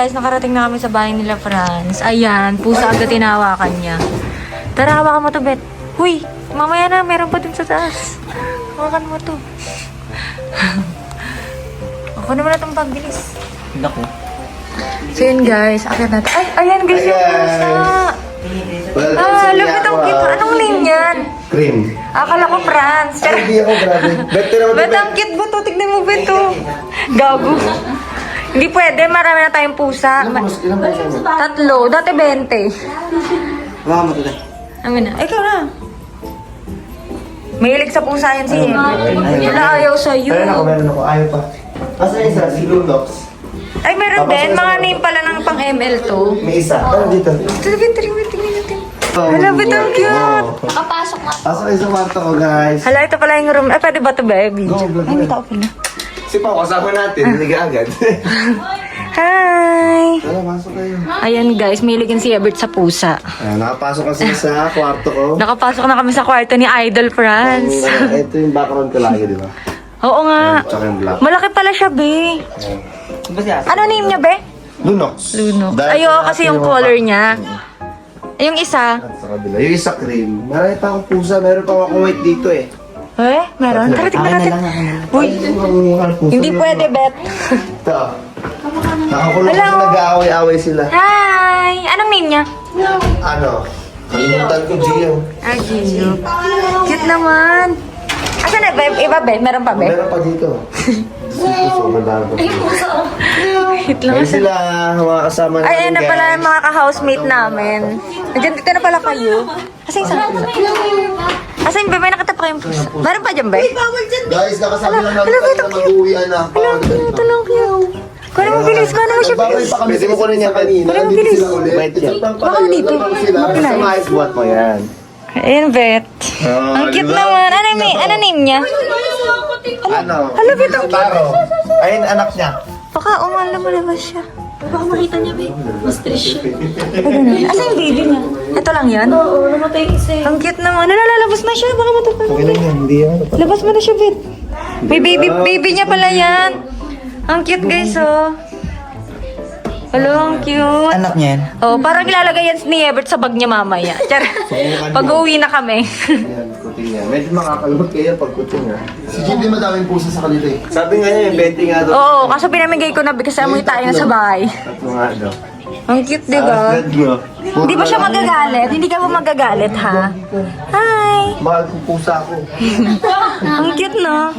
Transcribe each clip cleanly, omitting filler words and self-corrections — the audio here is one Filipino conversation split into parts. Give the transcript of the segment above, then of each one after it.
guys, nakarating na kami sa bahay nila Franz. Ayan, pusa agad tinawakan niya. Tara, hawakan mo to, Bet. Huy, mamaya na, meron pa dun sa taas. Hawakan mo to. Ako naman na itong pagbilis. Naku. So yun guys, akit natin. Ay, ayan guys yung pusa. Lupit ang cute. Anong name yan? Cream. Akala ko Franz. Hindi ako, grabe. Beto naman. Bet, ang cute ba to? Tignan mo, Bet, to. Gago. Hindi pwede, marami na tayong pusa. Ilang pusa mo? Tatlo, dati 20. Baka mo tuloy. Amin na. Ikaw na. Mahilig sa pusa yan si Ebert. Wala ayaw sa'yo. Meron ako. Ayaw pa. Asa isa, si Lunox. Ay, meron din. Mga name pala ng pang ML to. May isa. Ano dito? Tingnan natin. Hala, Bet, ang cute. Nakapasok na. Asa kayo sa kwarto ko, guys. Hala, ito pala yung room. Ay, pwede ba ito, baby? Go, vlog Ay, mo. may tao pala. Si Pao, kasama natin. Hindi agad. Hi! Tara, pasok kayo. Ayan guys, may ligin si Ebert sa pusa. Ayan, nakapasok kasi sa kwarto ko. Nakapasok na kami sa kwarto ni Idol Franz. Ito yung background ko lagi, di ba? Oo nga. Tsaka yung black. Malaki pala siya, be. Ano name niya, be? Lunox. Lunox. Dahil Ayo, sa kasi ating yung mga color niya. Ay, yung isa. At sa kabila. Yung isa cream. Marami pa akong pusa. Meron pa akong white dito eh. Eh, meron. Tara, tignan natin. Uy, hindi pwede, Bet. Ito. Nakakulong Hello. kasi nag-aaway-aaway sila. Hi! Anong name niya? Ano? Kalimutan ko, Gio. Ah, Gio. Cute naman. Asan na, be? Iba, be? Meron pa, be? Meron pa dito. Puso, madami pa. Cute lang. Ayun sila, mga kasama namin, Ay, ayan na pala guys. yung mga ka-housemate namin. Nandiyan, dito na pala kayo. Asan yung isa? Asan yung be? May nakita pa kayong pusa. Meron pa dyan, be? Guys, nakasabi lang namin kanina mag-uwian na. Ito lang cute. Kunin mo bilis, kunin mo siya Babay bilis. pa kami. Pwede mo kunin niya kanina. Kunin mo Nandito bilis. sila ulit. Baka dito. Sila. Mabilis. Sa maayos buhat mo yan. Ayun, Bet. Ang cute naman. Ano name niya? Ano? Hala, Bet, ang cute. Taro. Ayun, anak niya. Baka lumalabas siya. Baka makita niya, babe. Ma-stress siya. Asan yung baby niya? Ito lang yan? Oo, namatay kasi. Ang cute naman. Nalalabas na siya. Baka matapos. Okay lang yan. Hindi yan. Labas mo na siya, Bet. May baby niya pala yan. Ang cute, guys, oh. Hello, ang cute. Anak niya yan. Oh, parang ilalagay yan ni Ebert sa bag niya mamaya. Char. Pag-uwi na kami. Yan, kuting yan. Medyo makakalabot kayo pag kuting ha. Si Jimmy madaming pusa sa kanila eh. Sabi nga niya, yung betting nga doon. Oo, kaso pinamigay ko na kasi amoy tayo na sa bahay. Tatlo nga daw. Ang cute, di ba? Hindi ba siya magagalit? Hindi ka ba magagalit, ha? Hi! Mahal kong pusa ako. Ang cute, no?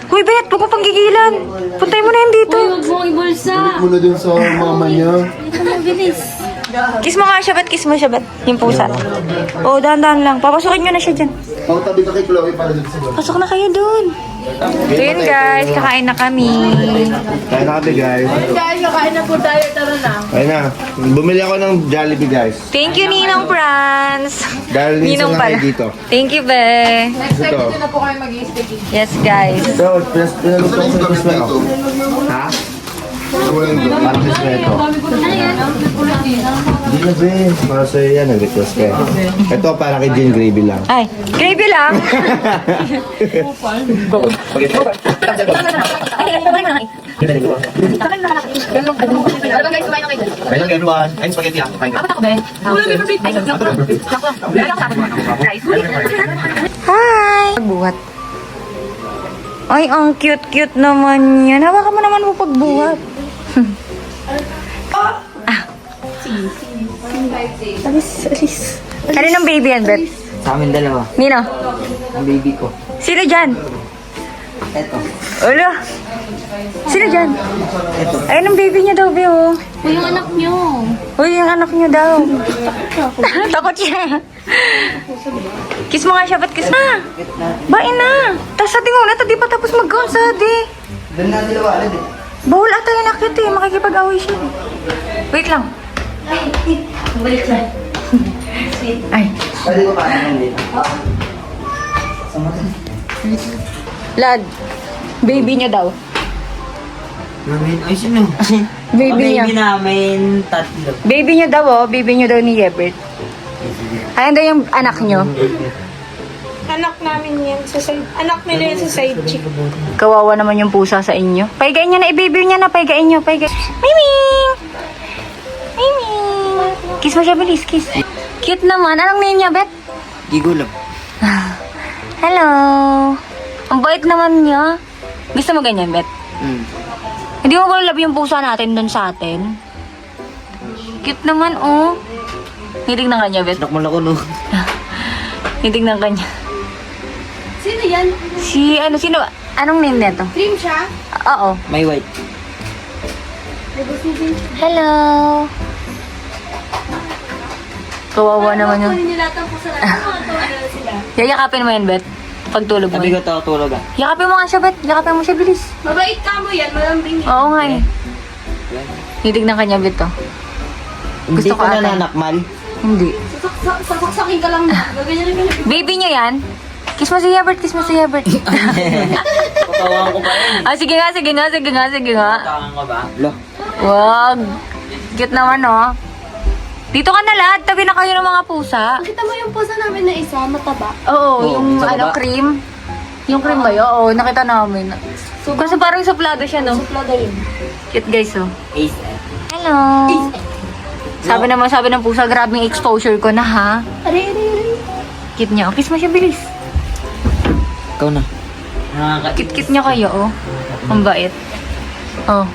Uy, Bet, huwag mo pang gigilan. Puntay mo na yan dito. Uy, huwag mong ibulsa. Muna dun sa mama niya. Ito na, bilis. Kiss mo nga siya, Bet. Kiss mo siya, Bet. Yung pusa. Oo, dahan-dahan lang. Papasukin nyo na siya dyan. Pagtabi ka kay Chloe para dun sa baba. Pasok na kayo dun. So yun, guys. Kakain na kami. Kaya na kami guys. Guys, kakain na po tayo. Tara na. Kaya na. Bumili ako ng Jollibee guys. Thank you, Ninong Franz. Dahil minsan Ninong na kayo pala. dito. Thank you, Be. Ito. na po kayo mag-i-sticky. Yes, guys. Ito, pinaluto ko sa Crismeo. Ha? Parang Crismeo. Hindi na be. Para sa'yo yan, nag-request ka. Ito para kay Jean Gravy lang. Ay, gravy lang. Hello everyone. Ayun, spaghetti ako. Kain ka. Hi! Pagbuhat. Ay, ang cute-cute naman yan. Hawakan mo naman mo pagbuhat. Alis. Kaninong baby yan, Bet? Sa amin dalawa. Nino? Ang baby ko. Sino dyan? Eto. Ulo. Sino dyan? Ayun ang baby niya daw, Be, oh. Uy, yung anak niyo. Uy, yung anak niya daw. Takot siya. Kiss mo nga siya, ba't kiss na? Bain na. Tapos sa mo na, di pa tapos mag-gown sa di. Doon natin lawalad eh. Bawal ata yung nakit eh, makikipag-away siya. Wait lang. Ay. Pwede ko paano dito? Sa mata. Lad, baby niya daw. Namin, ay sino? Baby niya. Baby namin, tatlo. Baby niya daw, oh. Baby niya daw ni Ebert. Ayan daw yung anak niyo. Anak namin yan sa side. Anak nila yan sa side chick. Kawawa naman yung pusa sa inyo. Paigain nyo na, i-baby niya na. Paigain nyo, paigain. Miming! Miming! Kiss mo siya, bilis, kiss. Cute naman. Anong name niya, Bet? Gigulap. Hello! Ang bait naman niya. Gusto mo ganyan, Bet? Hindi mo ba love yung pusa natin dun sa atin? Cute naman, oh. Hitignan ka niya, Bet. Nakmal ako, no? Hitignan ka niya. Sino yan? Sino? Anong name nito? Cream siya? Oo. May white. Hello! Kawawa naman yun. Kunin nila ito po sa lahat. Sila. Yayakapin mo yan, Bet. Pagtulog mo. Sabi ko ito, tulog ah. Yakapin mo nga siya, Bet. Yakapin mo siya, bilis. Mabait ka mo yan, malambing yan. Oo nga eh. Hitignan ka niya, Bet, oh. Hindi Gusto ko ko ata. nananakmal. Hindi. Sasaksakin ka lang na. Gaganyan lang yung Baby niyo yan? Kiss mo si Hebert, kiss mo si Hebert. Patawaan ko pa yun. Ah, sige nga, sige nga, sige nga, sige nga. Patawaan ko ba? Lo. Wag. Cute naman, oh. Dito ka na lahat, tabi na kayo ng mga pusa. Kita mo yung pusa namin na isa, mataba. Oo, Oo, yung sa ano, baba. cream. Yung cream ba yun? Oo, nakita namin. Kasi parang suplado siya, no? Suplada yun. Cute, guys, oh. Ace. Hello. Sabi ng pusa, grabing exposure ko na, ha? Are. Cute niya. Oh, kiss mo siya, bilis. Ikaw na. Nakaka... Cute niya kayo, oh. Ang bait. Oh.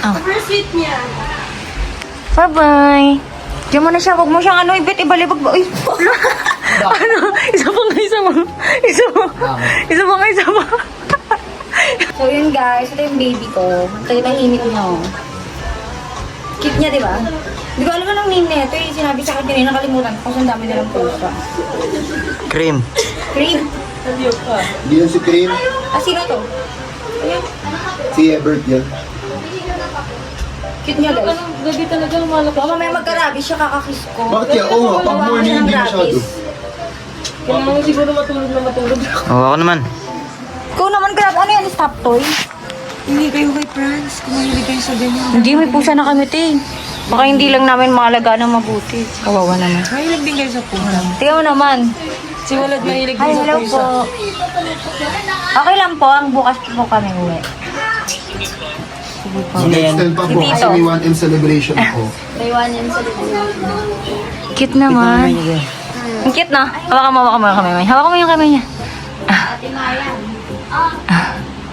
Oh. Super sweet niya. Bye-bye. Diyan mo na siya. Huwag mo siyang ano, ibit, ibalibag ba? Uy, ano? Isa pa nga, isa pa. Isa pa. Isa pa nga, isa pa. So yun guys, ito yung baby ko. Tayo tahimik niya, oh. Cute niya, di ba? Hindi ko alam anong name niya. Ito yung sinabi sa akin kanina, nakalimutan ko kasi ang dami nilang pusa. Cream. Cream. Hindi yan si Cream. Ah, sino to? Si Ebert yan. Cute niya, guys. Gabi talaga lumalaki. Baka mamaya magka-rabies siya, kakakiss ko. Bakit yan? Oo nga, pag morning hindi masyado. Kailangan mo siguro matulog. Oo, ako naman. Ikaw naman, grab. Ano yan? Stop toy? Hindi kayo kay Franz. Kumahilig kayo sa ganyan. Hindi, may pusa na kami, te. Baka hindi lang namin maalagaan ng mabuti. Kawawa naman. Mahilig din kayo sa pusa. Tingnan mo naman. Si Walad mahilig Hi, din sa hello pusa. po. Okay lang po. Ang bukas po kami uwi. Sige po. Sino yan? Extend pa po Dito. kasi may 1M celebration po. Cute naman. Ang cute, no? Hawakan mo yung kamay. Hawakan mo yung kamay niya.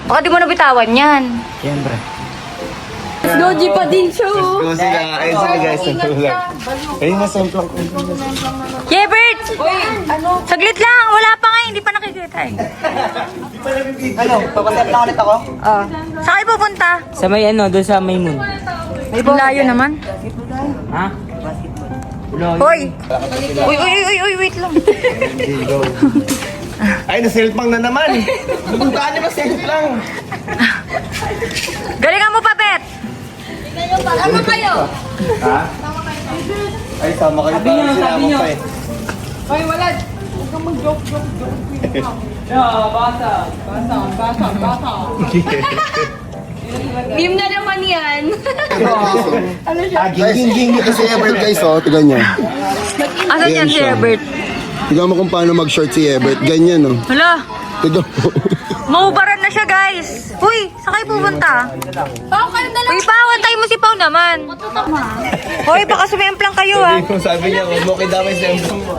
Baka di mo nabitawan yan. Siyempre. Doji pa din siya. Go sila. Ayun sila guys. Ayun na sample ko. Yeah, Bert! Saglit lang. Wala pa nga. Hindi pa nakikita eh. Ano? Papasap na ulit ako? Oh. Saan kayo pupunta? Sa may ano, doon sa may moon. Ang layo naman. Ha? Hoy! Uy, wait lang. Ay, na-selfang na naman. Bubukaan niyo ba self lang? Galingan mo pa, Bet! Ano kayo? Ha? Ay, sama kayo. Sabi niyo, sabi niyo. Hoy, Walad. Huwag kang mag-joke. Meme na naman yan. Ging dito si Ebert guys, oh. Tignan niyo. Asan yan si Robert? Tignan mo kung paano mag-short si Ebert. Ganyan, oh. Hala! Tignan mo. Maubaran na siya, guys! Uy! Saan kayo pupunta? Pao kayo na lang. Uy, Pao! Antay mo si Pao naman! Hoy, baka sumimplang kayo, ah! Sabi niya, huwag mo kidamay sa emblem mo.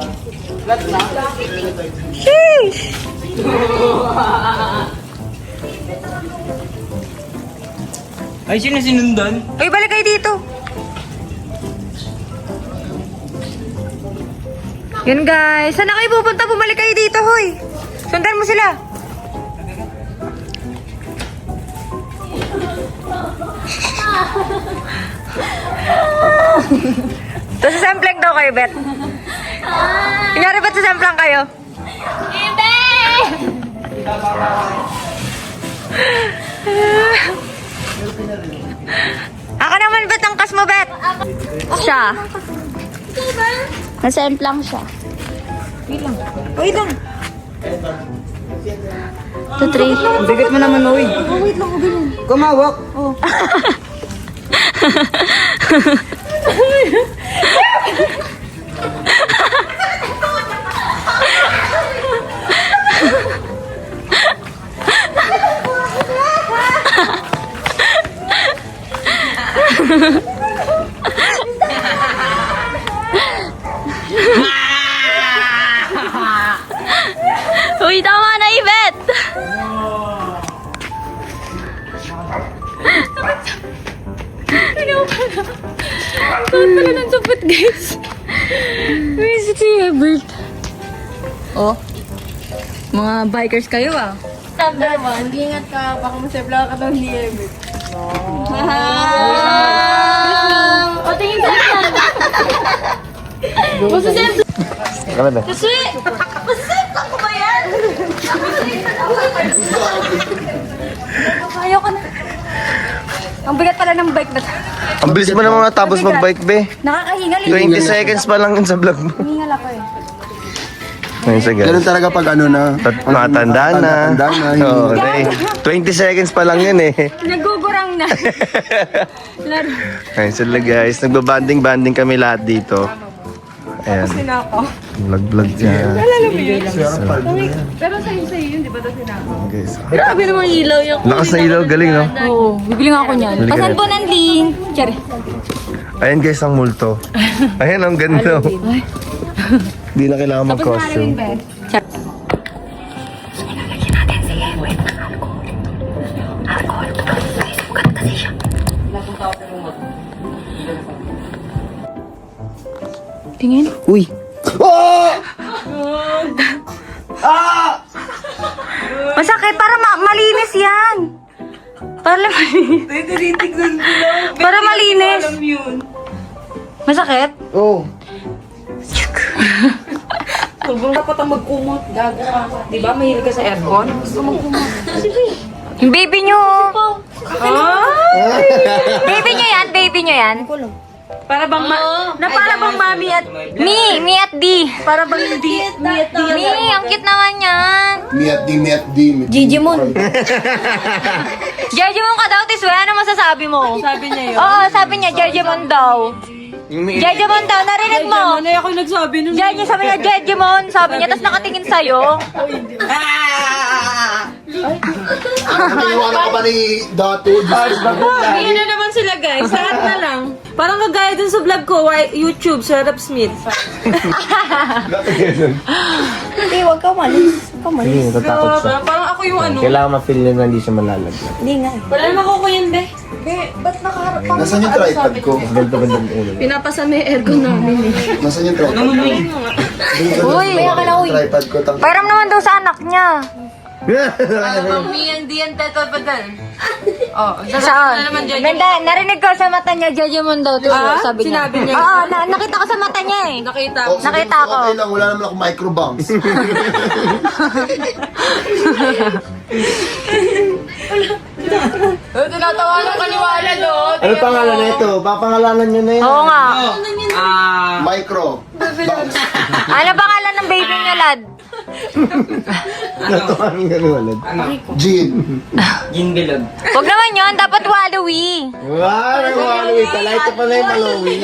Sheesh! Ay, sino sinundan? Uy, balik kayo dito! Yun, guys! Saan na kayo pupunta? Bumalik kayo dito, hoy! Sundan mo sila! Tapos sasemplang daw kayo, Bet. Kunyari, ba't sasemplang kayo? Hindi! Ako naman, Bet, ang kas mo, Bet. Siya. Nasemplang siya. Wait lang. 2, 3. Bigat mo naman, uy. Kumawak. Uy, tama na, Yvette! Bakit pala ng supot, guys? Where's si Ebert? Oh. Mga bikers kayo ah. Number 1, ingat ka. Baka masepla ka daw ni Ebert. O, tingin ka lang. Basta sir. Kami ba? Kasi, masip lang ko ba yan? Ayaw ka na. Ang bigat pala ng bike na. Ang bilis mo naman natapos mag-bike, be. Nakakahingal 20 seconds pa lang yun sa vlog mo. Hiningal ako eh. Ayun sa Ganun talaga pag ano na. Nakatanda na. Nakatanda na. Oo, 20 seconds pa lang yun eh. Nagugurang na. Laro. Ayun sila guys, nagbabanding-banding kami lahat dito. Ayan. Vlog-vlog siya. Pero sa'yo yun, di ba daw sinako? Guys. Grabe naman ilaw yung Lakas na ilaw, galing no? Oo, bibili nga ako niyan. Bili ka Pasan rin. po ng link. Tsari. Ayan guys, ang multo. Ayan, ang ganda. Hindi na kailangan mag-costume. Tsari. Tingin. Uy! Masakit, para malinis yan. Para malinis. Para malinis. Masakit? Oh! Dapat ang mag-kumot. Gago ka. Di ba? Mahilig ka sa aircon? Gusto mag-kumot. Yung baby nyo. Baby nyo yan, baby nyo yan. Para bang para bang mami at Mi at D. para bang di Mi, ang cute naman yan. Miat di. Jijimon. Jejimon ka daw, Tiswe. Ano masasabi mo? sabi niya yun. Oo, sabi niya, Jejimon daw. Jejimon daw, narinig mo? Ano ako nagsabi nun? Jejimon, sabi niya, Jejimon. Sabi niya, tapos nakatingin sa'yo. Paniwala ka ba ni Dato? Hindi na naman sila guys. Lahat na lang. Parang kagaya dun sa vlog ko, YouTube, Sarap Smith. Hindi, huwag ka malis. Huwag ka malis. Hindi, natatakot siya. Parang ako yung ano. Kailangan ma-feel nyo na hindi siya malalaglag. Hindi nga. Wala naman ako yan, be. Nasaan yung tripod ko? Ganda-ganda ng ulo. Pinapasama yung aircon namin eh. Nasaan yung tripod? Uy, kaya ka na, uy. Tripod ko. Pairam naman daw sa anak niya. Diyan teto pa dun. Oh, Saan? Ganda, narinig ko sa mata niya, Jejimon daw. Sabi niya. Sinabi niya. Oo, nakita ko sa mata niya eh. Nakita Oh, ko. Nakita ko. Okay lang, wala naman ako microbounce. Tinatawanan ka ni Wala doon. Ano pangalan na ito? Papangalanan nyo na yun. Oo nga. Micro. Ano pangalan ng baby niya, lad? Natuwa ng gano'n. Jean. Ginbilog. Huwag naman yun, dapat Waluwi. Wow, nag-Waluwi. Kala ito pala yung Malawi.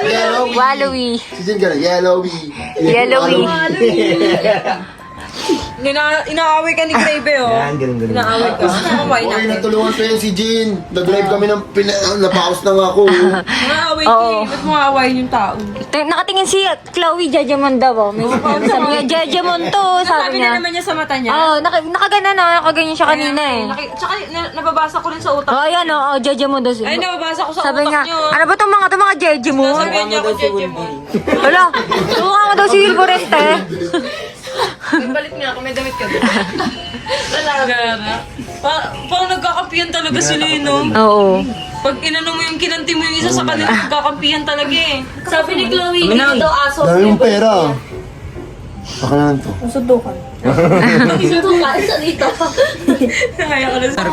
Yellowy. Waluwi. Si Jean gano'n. Yellowy. Yellowy. Inaaway ka ni Grave, oh. Yan, ganun-ganun. Inaaway ka. Kumay Okay, na. natulungan ko yun si Jean. Nag-live kami ng napaos na nga ako. Inaaway ka Oo. eh. Ba't mo aawayin yung tao? Nakatingin si Chloe, Jejimon daw. Oh. May sabi niya, Jejimon to, sabi Sabi niya. na naman niya sa mata niya. Oo, nakagana na, nakaganyan siya kanina eh. Tsaka nababasa ko rin sa utak. Oo, yan o, Jejimon daw siya. Ay, nababasa ko sa Sabi utak niya, niyo. ano ba itong mga Jejimon? Sabihan niya ako, Jejemon. Wala, sumukha mo daw si Wilboreste. Balik niya ako, may damit ka doon. Talaga na. Parang nagkakampihan talaga sila yun, no? Oo. Pag inano mo yung kinanti mo yung isa sa kanila, nagkakampihan talaga eh. Sabi ni Chloe, hindi daw aso. Dami yung pera. Baka naman to. Kaya ka na sa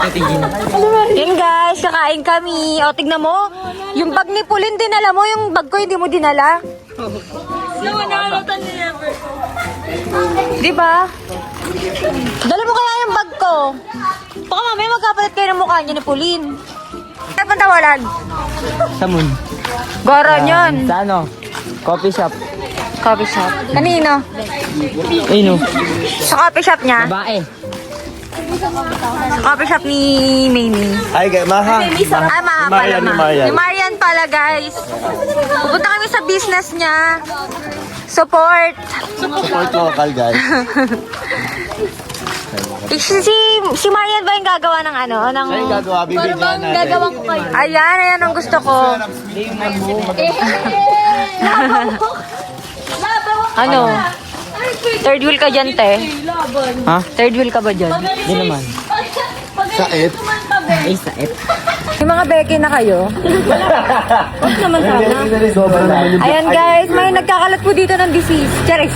Yan guys, kakain kami. O, tignan mo. Yung bag ni Pauline, dinala mo. Yung bag ko, hindi mo dinala. naman nakalatan ni Ever. Di ba? Dala mo kaya yung bag ko. Baka mamaya magkapalit kayo ng mukha niya ni Pauline. Saan pang tawalan? Samun. Gora niyan. Sa ano? Coffee shop. Coffee shop. Kanino? Ay no. Sa coffee shop niya? Babae. Coffee shop ni Maymay. Ay, Maha. Ay, Maha pala. Ni Marian. Ni Marian pala, guys. Pupunta kami sa business niya. Support. Support local, guys. Si Marian ba yung gagawa ng ano? Ng... Ay, gagawa. Bibigyan natin. Gagawa ko kayo. Ayan ang gusto ko. Ano? Third wheel ka dyan, te? Ha? Third wheel ka ba dyan? Hindi naman. Sait. Sait. Yung mga beke na kayo? Huwag naman sana. Sobra naman yung... Ayan guys, may nagkakalat po dito ng disease. Charis.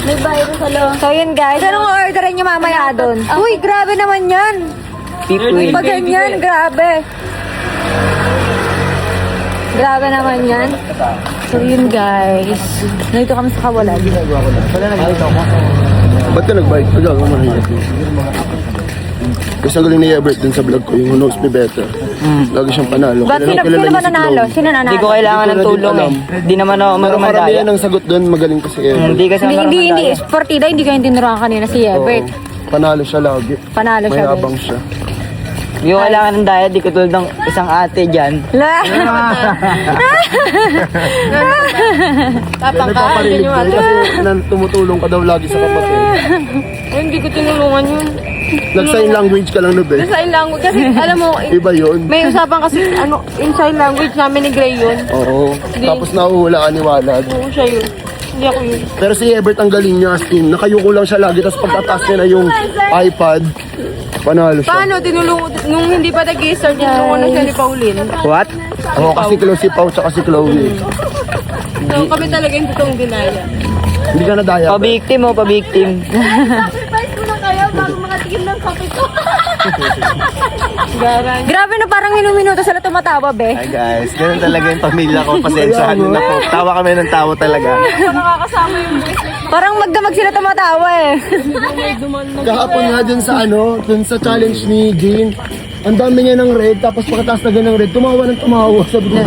May virus alo. So yun guys, anong orderin nyo mamaya doon? Uy, grabe naman yan. People. Pag ganyan, grabe. Grabe naman yan. So yun guys, nandito kami sa Kawalan. Ba't ka nag-bike? Gagawa mo rin. Kasi ang galing ni Ebert dun sa vlog ko, yung Who Knows Me Better. Lagi siyang panalo. Ba't sino ba niya si nanalo? Chloe. Sino nanalo? Hindi ko kailangan ng Hindi ko na din tulong eh. alam. Di naman ako Pero marumandaya. karamihan ng sagot dun, magaling kasi Ebert. Hindi kasi ako Hindi, marumandaya. Sportida, hindi kayo tinuruan kanina si Ebert. Panalo siya lagi. Panalo siya Mayabang guys. siya. Hindi ko kailangan ng diet. Di ko tulad ng isang ate dyan. La! Nagpaparinig doon kasi tumutulong ka daw lagi sa kapatid. Hindi ko tinulungan yun. Nag-sign language ka lang, Nube. Sign language. Kasi alam mo, Iba yun. may usapan kasi in sign language namin ni Gray yun. Oo. Tapos nahuhula ka ni Walad. Oo, siya yun. Hindi ako yun. Pero si Ebert ang galing niya, as in, nakayuko lang siya lagi, tapos pagtataas niya na yung iPad, panalo siya. Paano? Nung hindi pa nag-i-start, tinulungan na siya ni Pauline. What? Oo, kasi si Pau tsaka si Chloe. So kami talaga yung totoong dinaya. Hindi ka nadaya. Pabiktim o pabiktim. Sacrifice ko na kayo bago makatikim ng kape ko. Garang. Grabe na parang minuminuto sila tumatawa, be. Hi guys, ganun talaga yung pamilya ko. Pasensyahan nyo na po. Tawa kami ng tawa talaga. Nakakasama yung Parang magdamag sila tumatawa eh. Kahapon nga dun sa dun sa challenge ni Jean, ang dami niya ng red, tapos pagkataas na ganun ng red, tumawa ng tumawa. Sabi ko,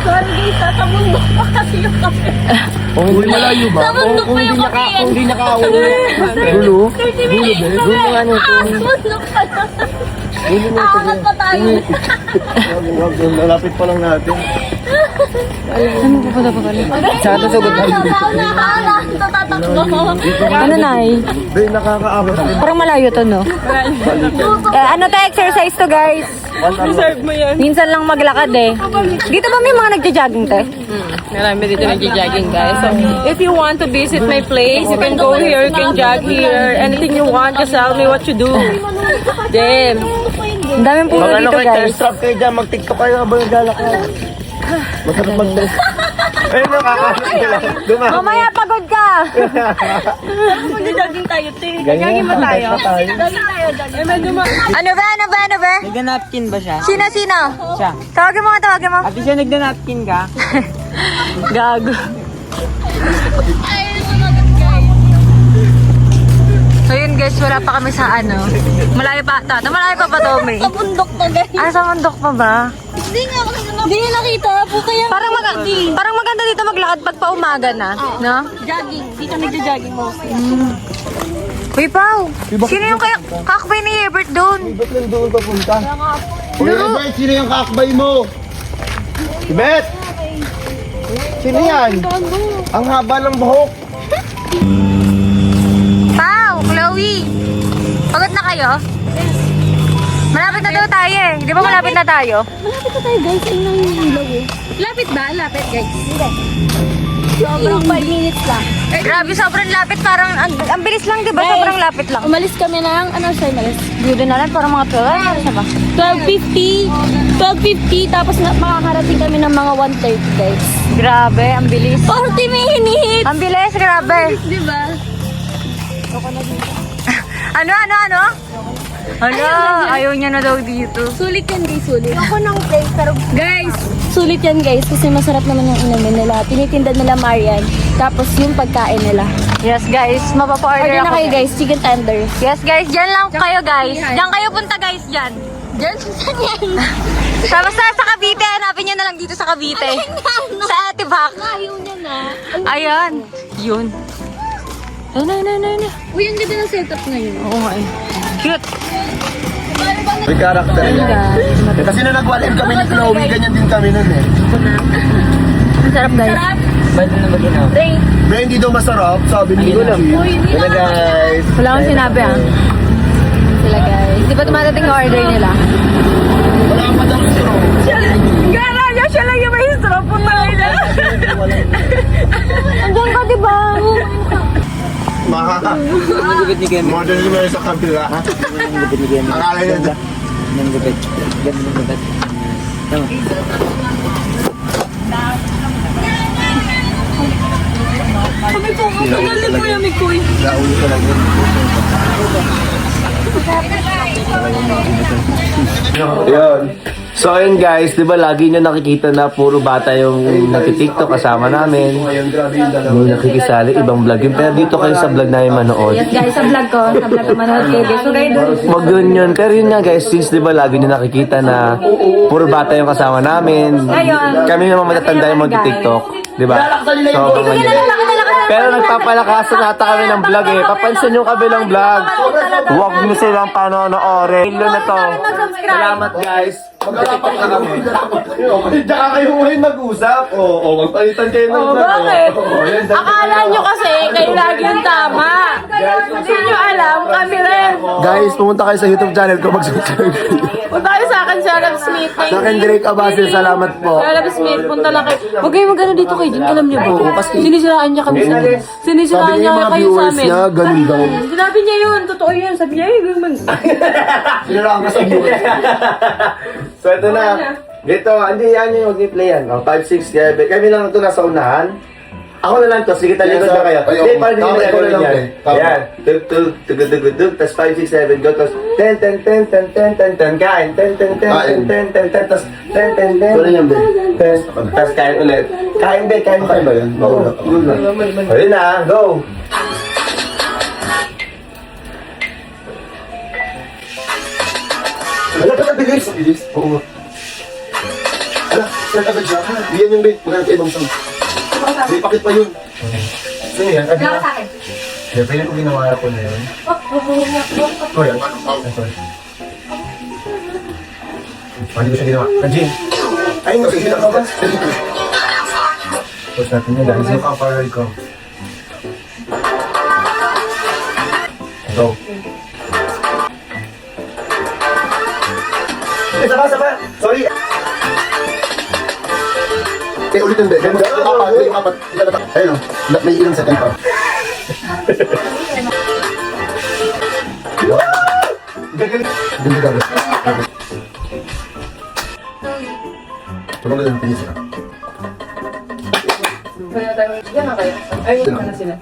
Sorry guys, tatabon mo pa kasi yung kape. kung hindi malayo ba? Tabundok pa yung kape yan. Kung hindi nakaulo. Gulo? 30 minutes ko ba? Bundok pa na. Aangat pa tayo. Nalapit pa lang natin. Saan ito sagot? Ano, Nay? Be, nakakaabot. Parang malayo to, no? Ano to, exercise to, guys? Reserve mo yan. Minsan lang maglakad eh. Dito ba may mga nagja-jogging, te? Marami dito nag-jogging guys. So, if you want to visit my place, you can go here, you can jog here. Anything you want, just tell me what you do. Damn. Ang daming puno Mag ano dito, kayo, guys. thirst trap kayo dyan, mag-tiktok kayo habang naglalakad. Masarap mag-thirst. Ayun, nakakaabot nila. Dumami. Mamaya, pagod ka! Mag-jogging tayo, te. Jogging ba tayo? Jogging tayo, jogging. Eh, medyo Ano ba, ano ba, ano ba? Nagda-napkin ba siya? Sino, sino? Siya. Tawagin mo nga, tawagin mo. Ate siya nagda-napkin ka? Gago. So yun guys, wala pa kami sa ano. Malayo pa, malayo pa ba to, May? Sa bundok to, guys. Ah, sa bundok pa ba? Hindi niya nakita. Puta yan. Parang maganda dito maglakad pag paumaga na, no? Jogging. Dito nagja-jogging mo. Uy, Pao! Sino yung kakbay ni Hebert doon? ba't lang doon papunta? Ebert, sino yung kakbay mo? Si Beth! Sino yan? Ang haba ng buhok. Pao! Chloe! Pagod na kayo? Malapit na daw tayo eh. Di ba malapit na tayo? Malapit na tayo, guys. Ayun lang yung ilaw eh. Lapit ba? Lapit, guys. Hindi. Sobrang 5 minutes lang. Grabe, sobrang lapit. Parang, ang bilis lang, di ba? Guys, Sobrang lapit lang. Umalis kami ng, ano siya umalis? Hindi na lang, parang mga 12. Ano siya ba? 12:50, tapos makakarating kami ng mga 1:30, guys. Grabe, ang bilis. 40 minutes! Ang bilis, grabe. Di ba? Ano? Ayaw niya na daw dito. Sulit yan, guys, sulit. Ako ng place, pero... Guys, sulit yan, guys, kasi masarap naman yung inumin nila. Tinitinda nila Marian, tapos yung pagkain nila. Yes, guys. Mapapa-order Order na ako. kayo, guys, chicken tender. Yes, guys. Diyan lang kayo, guys. Diyan kayo punta, guys. Diyan. Diyan, saan yan? Basta sa Cavite. Hanapin nyo na lang dito sa Cavite. Sa Atibac. Ayaw niya na. Ayan. Yun. Ayun. Uy, ang ganda ng setup ngayon. Oo nga eh. Cute. May character niya. Kasi na nag-1M kami ni Chloe, ganyan din kami nun eh. Ang sarap, guys. Ba't na ba ginawa? Bro, hindi daw masarap, sabi ni Gina. Wala guys. Wala akong sinabi, ah. Sila, guys. Di ba tumatating yung order nila? Wala pa daw straw. Garaga, siya lang yung may straw. Puta na. Andiyan ka, di ba? Maha. Nagupit ni Ken. Modern naman sa kabila, ha? Nagupit ni Ken. Akala niya. Nagupit. Ganda ng gupit. Tama. Kami po, kapag ni Kuya Mikoy. Naulo talaga. Yun. So ayun guys, di ba lagi nyo nakikita na puro bata yung nagtitiktok kasama namin. Yung nakikisali, ibang vlog yun. Pero dito kayo sa vlog namin manood. Yes, guys, sa vlog ko. Sa vlog ko, Manood TV. So, guys, Wag yun. Pero yun nga guys, since di ba lagi nyo nakikita na puro bata yung kasama namin. Kami naman matatanda yung mag-tiktok. Di ba? So, pero nagpapalakasan nata kami ng vlog eh. Papansin yung kabilang vlog. Huwag nyo silang panonoorin. Ilo na to. Salamat guys. Magkatapak na kami. Tsaka kayo ngayon mag-usap. Oo, magpalitan kayo ng vlog. Bakit? Akala nyo kasi kayo lagi yung tama. Hindi nyo alam, kami rin. Guys, pumunta kayo sa YouTube channel ko. Mag-subscribe. Punta kayo sa akin, Sharab Smith. Sa akin, Drake Abasil. Salamat po. Sharab Smith, punta lang kayo. Huwag kayo magano dito kay Jin, alam niyo ba? Sinisiraan niya kami. Sinisiraan Sabi niya niya yung mga kayo sa viewers amin. niya, ganun daw. Sinabi niya yun, totoo yun. Sabi niya, ganun. Sinaraan ka sa viewers. So ito na. Dito, hindi yan yung mag-play yan. 5, 6, 7. Kami lang ito nasa unahan. Ako na lang to. Sige, talikod na kayo. Hindi, parang hindi na gawin yan. Ayan. Tug, tapos 5, 6, 7, go. Tapos 10, 10, 10, 10, 10, 10, 10, kain. 10, 10, 10, 10, 10, 10, 10, tapos 10, 10, 10. Wala yan, Ben. Tapos kain ulit. Kain, Ben. Kain pa ba yun? Oo. Ayun na, go. Wala ka na bilis. Bilis? Oo. Ala, saan agad siya? Diyan yung Ben. Maganda kayo ibang sound. May pakit pa yun. Sino yan? Gawin sa akin. Yeah, pwede ko ginawa ko na yun. Oh, yan. Sorry. Hindi ko siya ginawa. Jim! Ay, nakikita ka ba? Post natin yun. Dahil sa kaparoy ko. Go. Saba. Sorry. Ulitin ba? Apat. Ayun o. May ilang second pa. Ganda. Tulungan lang pinis ka. Yan na kayo. Ay, wala na sila.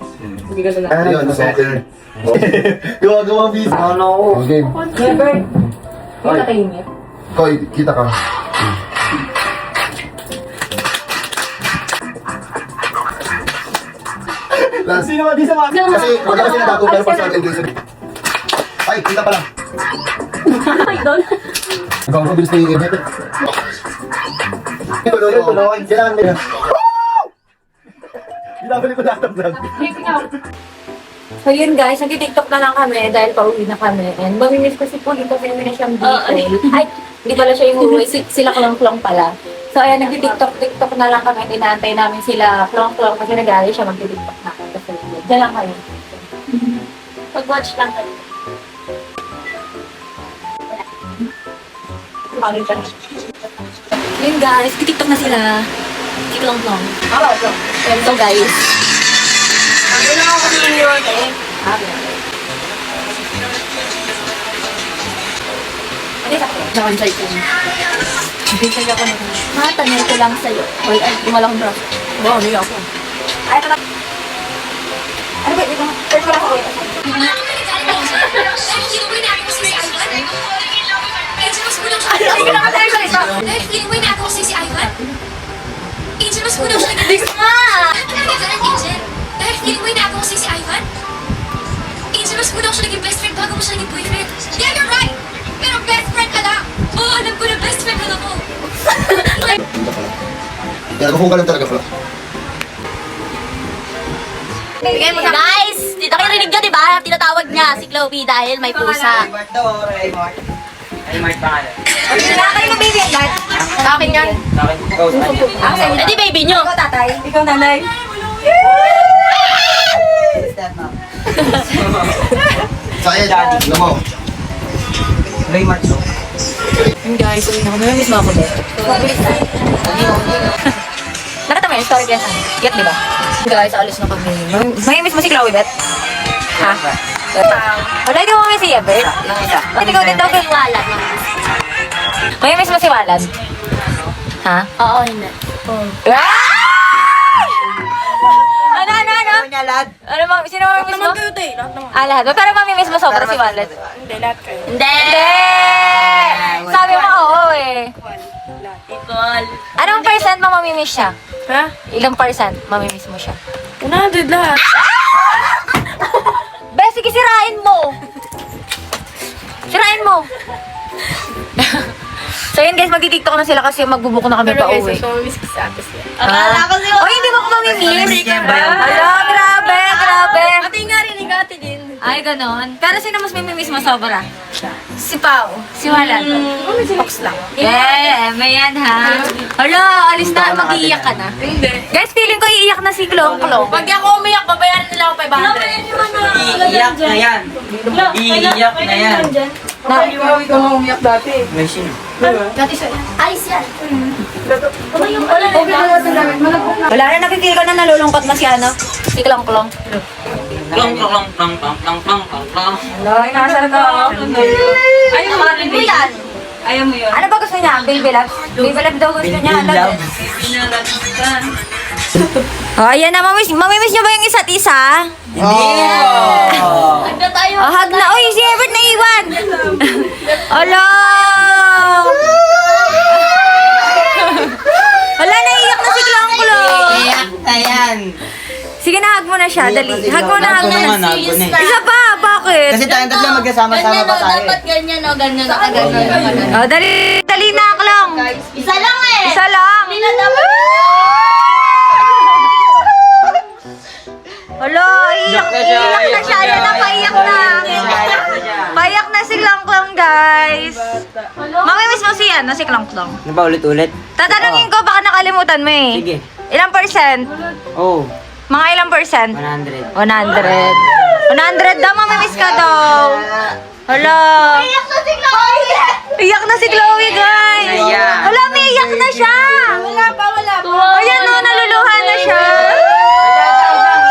Hindi ka sila. Ayun, nasa okay. Gawa bis. Oh no. Okay. Never. Hindi ka kayo niya. Koy, kita ka. Last. Sino ba di sa mga? Kasi magkala sila dato pero pa sa atin guys. Ay, kita pa lang. Ay, doon. Ikaw ko bilis na yung edit. Tuloy. Kailangan nila. Binabalik ko lahat ng vlog. So yun guys, nag-tiktok na lang kami dahil pauwi na kami. And mamimiss ko si Puli kasi hindi na siyang Bicol. Ay, hindi pala siya yung uwi. Sila klong-klong pala. So ayan, nag-tiktok na lang kami. Inaantay namin sila klong-klong kasi nag-aaral siya mag-tiktok na kami. Kasi dyan lang kayo. Pag-watch lang kayo. Yun guys, tiktok na sila. Si klong-klong. So guys. Ano na ako sa inyo? Nakonsay ko. Bintay ako na. Tanong ko lang sa'yo. Ay, walang bro. Wow, hindi ako. Ay, ito lang. Ano ba? Ito lang. First ko lang ako. Yeah, you're right! Pero best friend ka lang! Oo, alam ko na best friend ka lang mo! Kaya kung ka lang talaga pala. Guys, dito kayo ba? Tinatawag niya si Chloe dahil may pusa. Kaya kayo ng baby agad? Sa akin yan. Eh di baby nyo. Ikaw tatay. Ikaw nanay. Sa'yo, alam mo. Guys, uwi na ako. Namiss mo ako din. Nakita mo yung story kaya saan? Get, di ba? Guys, alis na kami. May miss mo si Chloe, Bet? Ha? Wala, hindi mo miss si Ebert? Bakit ikaw din daw? Walad. May miss mo si Walad? Ha? Oo, hindi. Ano? Ano bang, sino mamimiss mo? Lahat. Pero mamimiss mo sobra si Walad? Hindi. Sabi mo, oo eh. Anong percent mo mamimiss siya? Ha? Ilang percent mamimiss mo siya? 100 lahat. Be, sige, sirain mo! Sirain mo! So yun guys, magti-tiktok na sila kasi magbubuko na kami pa uwi. Akala ko si Oh, hindi mo ko mamimiss. Ala, grabe. Pati nga rin, ate din. Ay, ganon. Pero sino mas mamimiss mo sobra? Si Pao. Si Walad. Fox lang. Yeah, may yan ha. Hala, alis na. Mag-iiyak ka na. Hindi. Guys, feeling ko iiyak na si Klong Klong. Pag ako umiyak, babayaran nila ako 500. Iiyak na yan. Iiyak na yan. Ayos yan. Wala na, nakikil ko na nalulungkot na si ano. Si Klong Klong. Plong, plong, plong, plong, plong, plong, plong, plong. Ay, nasaan ka? Ayaw mo rin Ano yan? Ayaw mo yun. Ano ba gusto niya? Baby love? Baby love daw gusto niya. Alam. Oh, ayan na. Mamimiss niyo ba yung isa't isa? Hag na tayo. Oh, hug na. Uy, si Ebert naiwan. Hala. Hala, naiiyak na si Klong Klong. Iiyak na yan. Sige na, hug mo na siya. Dali. Hug mo na, hug mo na. Ako na eh. Isa pa, bakit? Kasi tayong tatlo magkasama-sama Ganyan pa o, tayo. dapat ganyan o, ganyan o, ganyan. Oh, dali. Dali na, Klong. Isa lang eh. Isa lang. Hindi na dapat. Hala, iiyak na siya. Ayan na, paiyak na. Paiyak na si Klong Klong, guys. Mamimiss mo si ano, si Klong Klong. Ano ba ulit-ulit? Tatanungin ko, baka nakalimutan mo eh. Sige. Ilang percent? Oh, Mga ilang percent? 100. 100. 100 daw, mamimiss ka daw. Hala. Iyak na si Chloe. Iyak na si Chloe, guys. Naiyak. Hala, may iyak na siya. Wala pa. Ayan o, naluluha na siya.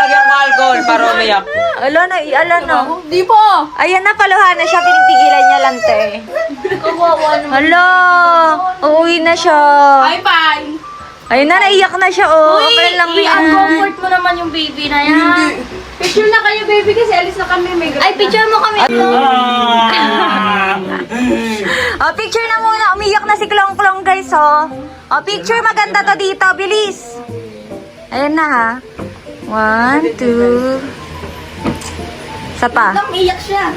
Lagyan ko alcohol para umiyak. Ala na, na. Di po. Ayan na, paluha na siya. Pinipigilan niya lang, te. Kawawa naman. Hala, uuwi na siya. Bye-bye. Ayun na, naiyak na siya, oh. Kapal lang yan. i-uncomfort mo naman yung baby na yan. Picture na kayo, baby, kasi alis na kami. May Ay, picture mo kami. Oh, picture na muna. Umiyak na si Klong Klong, guys, oh. Oh, picture. Maganda to dito. Bilis. Ayan na, ha. 1, 2. Isa pa. Umiyak siya.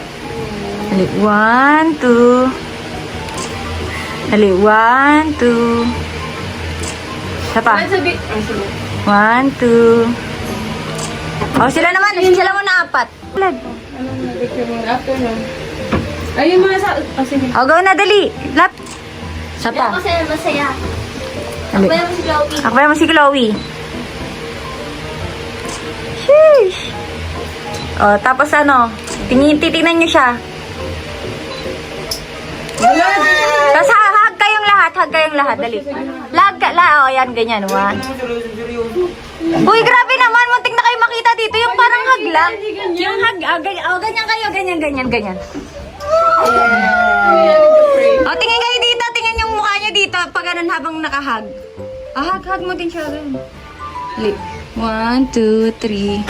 Dali. 1, 2. Dali. 1, 2. Isa pa. 1, 2. Oh, sila naman. Sila mo na 4. Ayun mga sa... sige. Oh, go na, dali. Lap. Isa pa. Masaya, masaya. Dali. Kaya mo si Chloe. Akbay mo si Chloe. Sheesh. Oh, tapos ano? Titingnan niyo siya. Tapos hug kayong lahat. Hug kayong lahat. Dali. Oh, yan. Ganyan. 1. Uy, grabe naman. Muntik na kayo makita dito. Yung parang hug lang. Yung hug. Ganyan kayo. Ganyan. Oh, tingin kayo dito. Tingnan yung mukha niyo dito. Pag ganun habang nakahug. Hug mo din siya. 1, 2, 3.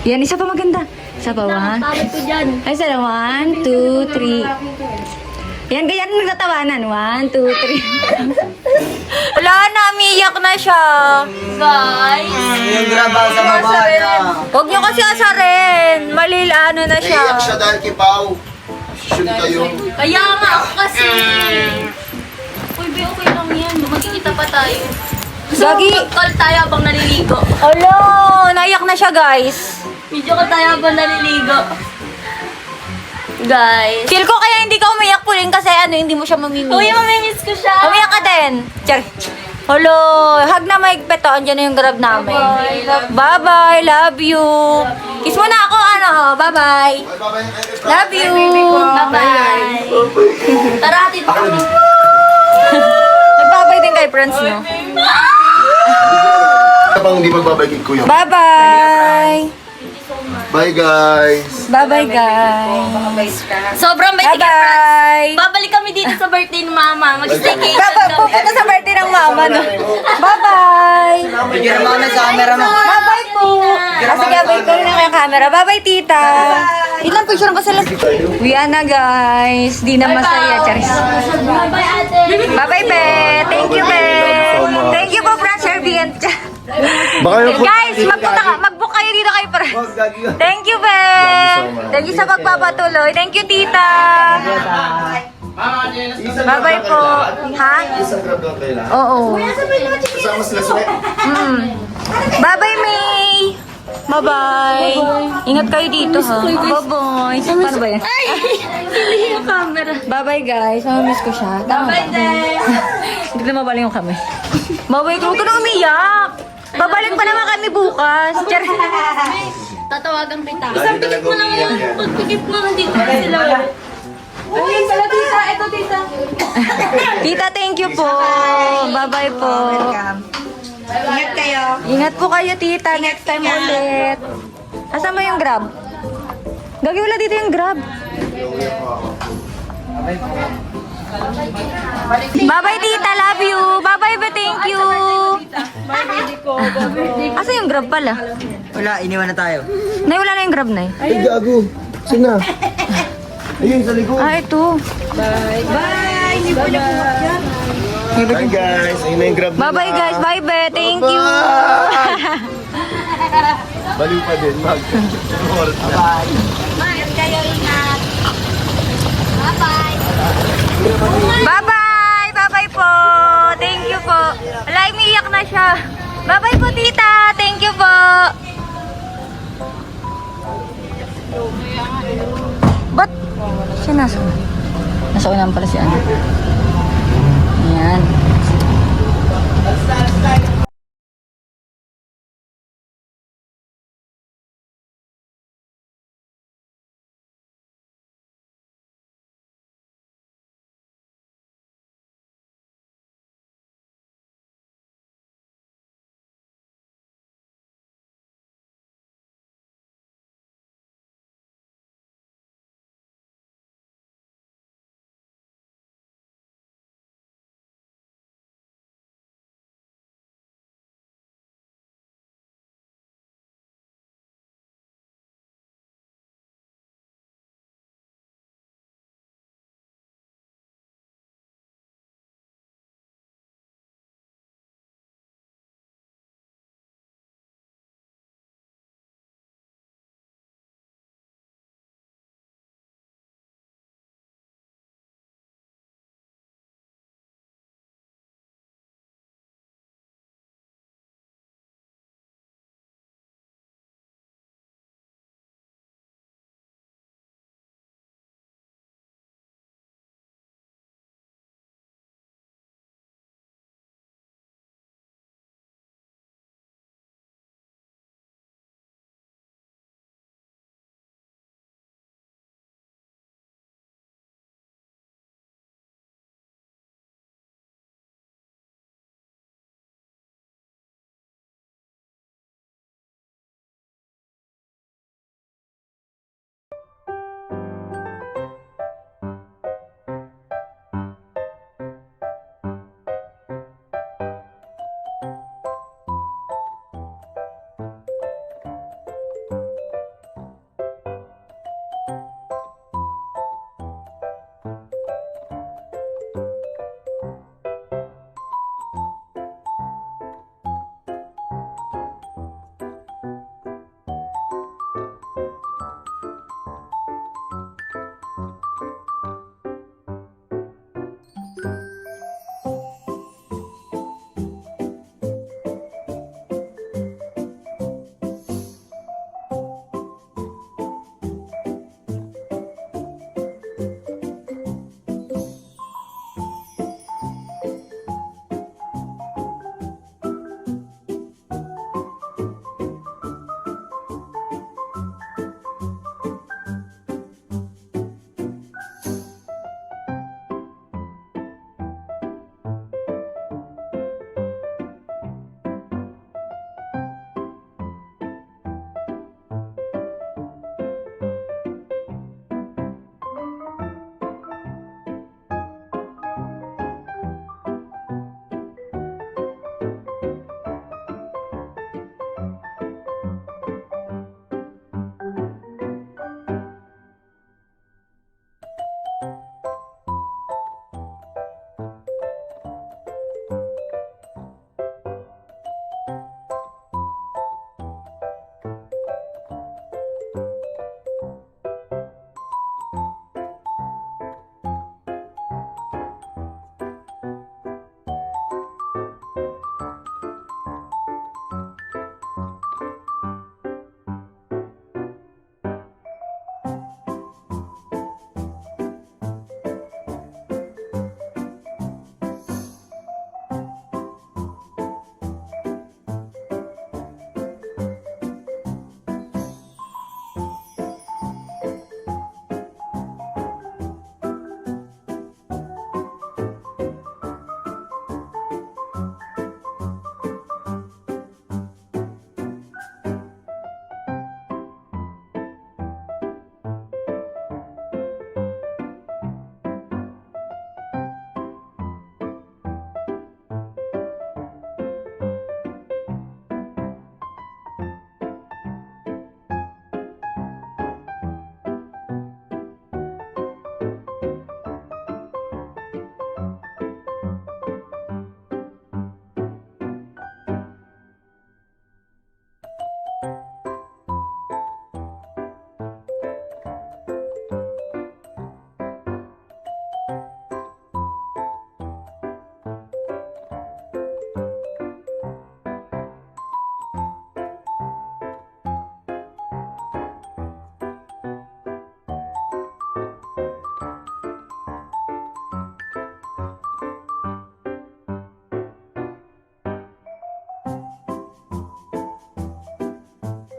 Yan, isa pa maganda. Isa pa, 1. Pagod ko dyan. Ay, isa na, 1, 2, 3. Yan, ganyan nagtatawanan. 1, 2, 3. Wala na, umiiyak na siya. Guys. Yung graba sa baba niya. Huwag niyo kasi asarin. Malilano na Naiyak siya. siya dahil kay Pao. Shoot kayo. Kaya nga ako kasi. Uy, be, okay lang yan. Magkikita pa tayo. Gagi. Call tayo habang naliligo. Alo, naiyak na siya, guys. Video ko tayo habang naliligo. Guys. Feel ko kaya hindi ka umiyak, Pauline, kasi hindi mo siya mamimiss. Uy, mamimiss ko siya. Umiyak ka din. Char. Hello, hug na maigpit, oh. Andiyan na yung grab namin. Bye-bye, love you. Kiss mo na ako, bye-bye. Love you. Bye-bye. Tara, hatid mo. Nagbabay din kay friends, no? Kapag hindi magbabalik ko yun. Bye-bye. Bye guys! Bye-bye, guys. Sobrang bait ni Franz. Bye-bye. Babalik kami dito sa birthday ni Mama. Mag-staycation kami. Pupunta sa birthday ng mama, no? Bye-bye. Bigyan mo na sa camera mo. Bye-bye po. Sige, bye ko rin ang kayong camera. Bye-bye, tita. Ilan picture ko sila? Uwian na, guys. Di na masaya, Charis. Bye-bye, ate. Bye-bye, Be. Thank you, Be. Thank you po, Franz Airbnb. Baka yung Guys, mag-book kayo dito kayo para. Thank you, Be. Thank you sa pagpapatuloy. Thank you, tita. Bye-bye po. Ha? isang grab lang kayo lang. Oo. Kasama sila sila. Bye-bye, May. Bye-bye. Ingat kayo dito, ha? Bye-bye. Paano ba yan? Ay! Hindi yung camera. Bye-bye, guys. Mamamiss ko siya. Tama ba? Bye, Day. Hindi na mabalik yung kami. Bye-bye. Huwag ka na umiyak. Babalik pa naman kami bukas. Char. Tatawagan kita. Lagi talaga Mo lang umiiyak yan. yan. Pagpikit mo, nandito na sila. Uy, pala tita. Ito, tita. Tita, thank you po. Bye-bye po. Ingat kayo. Ingat po kayo, tita. Next time ulit. Asan mo yung grab? Gagi, wala dito yung grab. Bye-bye, tita. Love you. Bye-bye, ba. Thank you. Asan yung grab pala? Wala, iniwan na tayo. Nay, wala na yung grab, Nay. Ay, gago. Sina? Ayun, sa likod. Ah, ito. Bye guys. Ayun na yung grab nila. Bye-bye, guys. Bye, be. Thank you. Bye! Baliw pa din, mag. Oras na. Ingat kayo, ingat. Bye-bye. Bye-bye. Bye-bye po. Thank you po. Wala, umiiyak na siya. Bye-bye po, tita. Thank you po. Ba't? Siya nasa? Nasa unahan pala si Ana. Ayan.